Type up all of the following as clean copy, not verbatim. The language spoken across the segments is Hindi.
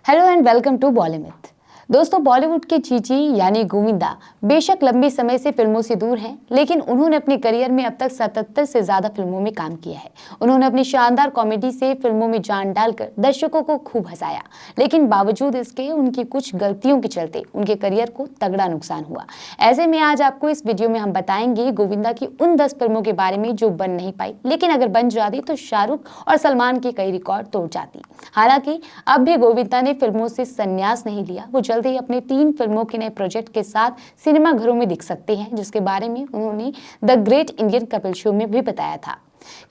Hello and welcome to Bollymyth. दोस्तों, बॉलीवुड के चीची यानी गोविंदा बेशक लंबे समय से फिल्मों से दूर हैं, लेकिन उन्होंने अपने करियर में अब तक 77 से ज्यादा फिल्मों में काम किया है। उन्होंने अपनी शानदार कॉमेडी से फिल्मों में जान डालकर दर्शकों को खूब हंसाया, लेकिन बावजूद इसके उनकी कुछ गलतियों के चलते उनके करियर को तगड़ा नुकसान हुआ। ऐसे में आज आपको इस वीडियो में हम बताएंगे गोविंदा की उन 10 फिल्मों के बारे में जो बन नहीं पाई, लेकिन अगर बन जाती तो शाहरुख और सलमान के कई रिकॉर्ड तोड़ जाती। हालांकि अब भी गोविंदा ने फिल्मों से संन्यास नहीं लिया। वो जल्द ही अपने 3 फिल्मों के नए प्रोजेक्ट के साथ सिनेमाघरों में दिख सकते हैं, जिसके बारे में उन्होंने the great Indian Kapil show में भी बताया था।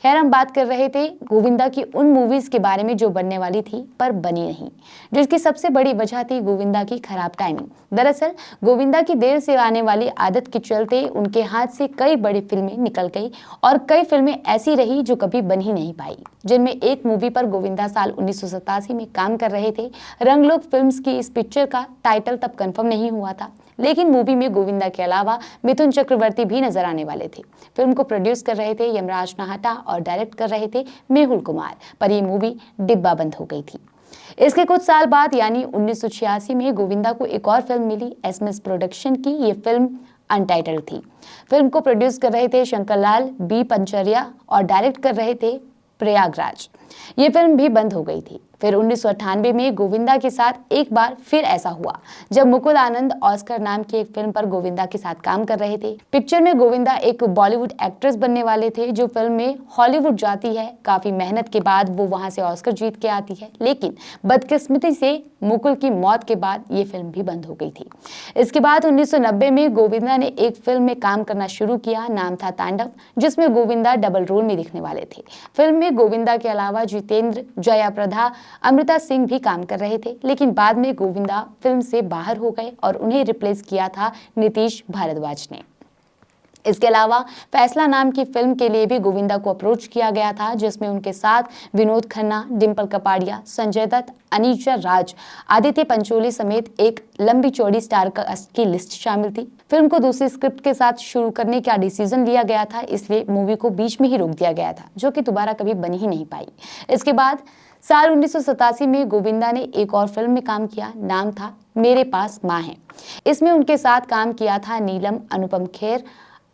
खैर, हम बात कर रहे थे गोविंदा की उन मूवीज के बारे में जो बनने वाली थी पर बनी नहीं, जिसकी सबसे बड़ी वजह थी गोविंदा की खराब टाइमिंग। दरअसल गोविंदा की देर से आने वाली आदत के चलते उनके हाथ से कई बड़ी फिल्में निकल गई और कई फिल्में ऐसी रही जो कभी बन ही नहीं पाई, जिनमें एक मूवी पर गोविंदा साल 1987 में काम कर रहे थे। रंगलोक फिल्म्स की इस पिक्चर का टाइटल तब कंफर्म नहीं हुआ था, लेकिन मूवी में गोविंदा के अलावा मिथुन चक्रवर्ती भी नजर आने वाले थे। फिल्म को प्रोड्यूस कर रहे थे यमराज नाहटा और डायरेक्ट कर रहे थे मेहुल कुमार, पर यह मूवी डिब्बा बंद हो गई थी। इसके कुछ साल बाद यानी 1986 में गोविंदा को एक और फिल्म मिली। एसएमएस प्रोडक्शन की ये फिल्म अनटाइटल्ड थी। फिल्म को प्रोड्यूस कर रहे थे शंकर लाल बी पंचरिया और डायरेक्ट कर रहे थे प्रयागराज। ये फिल्म भी बंद हो गई थी। फिर 1998 में गोविंदा के साथ एक बार फिर ऐसा हुआ, जब मुकुल आनंद ऑस्कर नाम की एक फिल्म पर गोविंदा के साथ काम कर रहे थे। पिक्चर में गोविंदा एक बॉलीवुड एक्ट्रेस बनने वाले थे जो फिल्म में हॉलीवुड जाती है। काफी मेहनत के बाद वो वहां से ऑस्कर जीत के आती है, लेकिन बदकिस्मती से मुकुल की मौत के बाद ये फिल्म भी बंद हो गई थी। इसके बाद 1990 में गोविंदा ने एक फिल्म में काम करना शुरू किया, नाम था तांडव, जिसमें गोविंदा डबल रोल में दिखने वाले थे। फिल्म में गोविंदा के अलावा जितेंद्र, जया प्रदा, अमृता सिंह भी काम कर रहे थे, लेकिन बाद में गोविंदा फिल्म से बाहर हो गए और उन्हें रिप्लेस किया था नीतीश भारद्वाज ने। इसके अलावा फैसला नाम की फिल्म के लिए भी गोविंदा को अप्रोच किया गया था, जिसमें उनके साथ विनोद खन्ना, डिंपल कपाड़िया, संजय दत्त, अनीशा राज, आदित्य पंचोली समेत एक लंबी चौड़ी स्टार कास्ट की लिस्ट शामिल थी। फिल्म को दूसरी स्क्रिप्ट के साथ शुरू करने का डिसीजन लिया गया था, इसलिए मूवी को बीच में ही रोक दिया गया था, जो कि दोबारा कभी बन ही नहीं पाई। इसके बाद साल 1987 में गोविंदा ने एक और फिल्म में काम किया, नाम था मेरे पास माँ है। इसमें उनके साथ काम किया था नीलम, अनुपम खेर,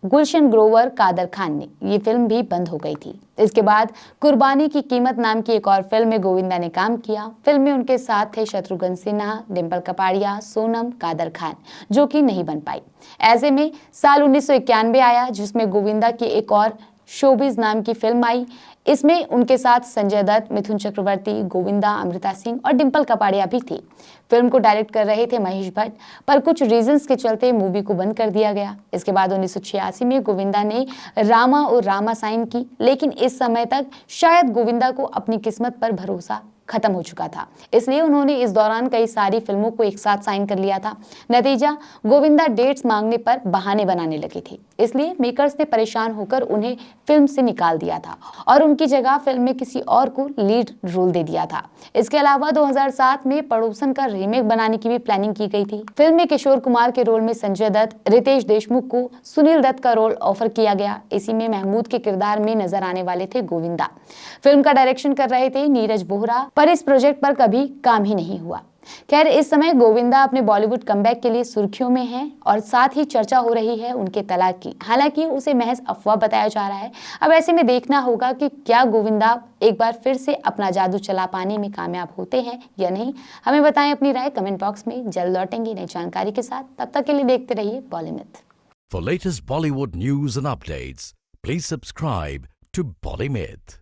गुलशन ग्रोवर, कादर खान ने। ये फिल्म भी बंद हो गई थी। इसके बाद कुर्बानी की कीमत नाम की एक और फिल्म में गोविंदा ने काम किया। फिल्म में उनके साथ थे शत्रुघ्न सिन्हा, डिंपल कपाड़िया, सोनम, कादर खान, जो कि नहीं बन पाई। ऐसे में साल 1991 आया, जिसमें गोविंदा की एक और शोबिज नाम की फिल्म आई। इसमें उनके साथ संजय दत्त, मिथुन चक्रवर्ती, गोविंदा, अमृता सिंह और डिंपल कपाड़िया भी थी। फिल्म को डायरेक्ट कर रहे थे महेश भट्ट, पर कुछ रीजंस के चलते मूवी को बंद कर दिया गया। इसके बाद 1986 में गोविंदा ने रामा और रामा साइन की, लेकिन इस समय तक शायद गोविंदा को अपनी किस्मत पर भरोसा खत्म हो चुका था, इसलिए उन्होंने इस दौरान कई सारी फिल्मों को एक साथ साइन कर लिया था। नतीजा, गोविंदा डेट्स मांगने पर बहाने बनाने लगे थे, इसलिए मेकर्स ने परेशान होकर उन्हें फिल्म से निकाल दिया था और उनकी जगह फिल्म में किसी और को लीड रोल दे दिया था। इसके अलावा 2007 में पड़ोसन का रीमेक बनाने की भी प्लानिंग की गई थी। फिल्म में किशोर कुमार के रोल में संजय दत्त, रितेश देशमुख को सुनील दत्त का रोल ऑफर किया गया। इसी में महमूद के किरदार में नजर आने वाले थे गोविंदा। फिल्म का डायरेक्शन कर रहे थे नीरज बोहरा, पर इस प्रोजेक्ट पर कभी काम ही नहीं हुआ। खैर, इस समय गोविंदा अपने बॉलीवुड कमबैक के लिए सुर्खियों में हैं और साथ ही चर्चा हो रही है उनके तलाक की। हालांकि उसे महज अफवाह बताया जा रहा है। अब ऐसे में देखना होगा कि क्या गोविंदा एक बार फिर से अपना जादू चला पाने में कामयाब होते हैं या नहीं। हमें बताएं अपनी राय कमेंट बॉक्स में। जल्द लौटेंगे नई जानकारी के साथ, तब तक के लिए देखते रहिए बॉलीमिथ। For latest Bollywood news and updates, please subscribe to Bollymith.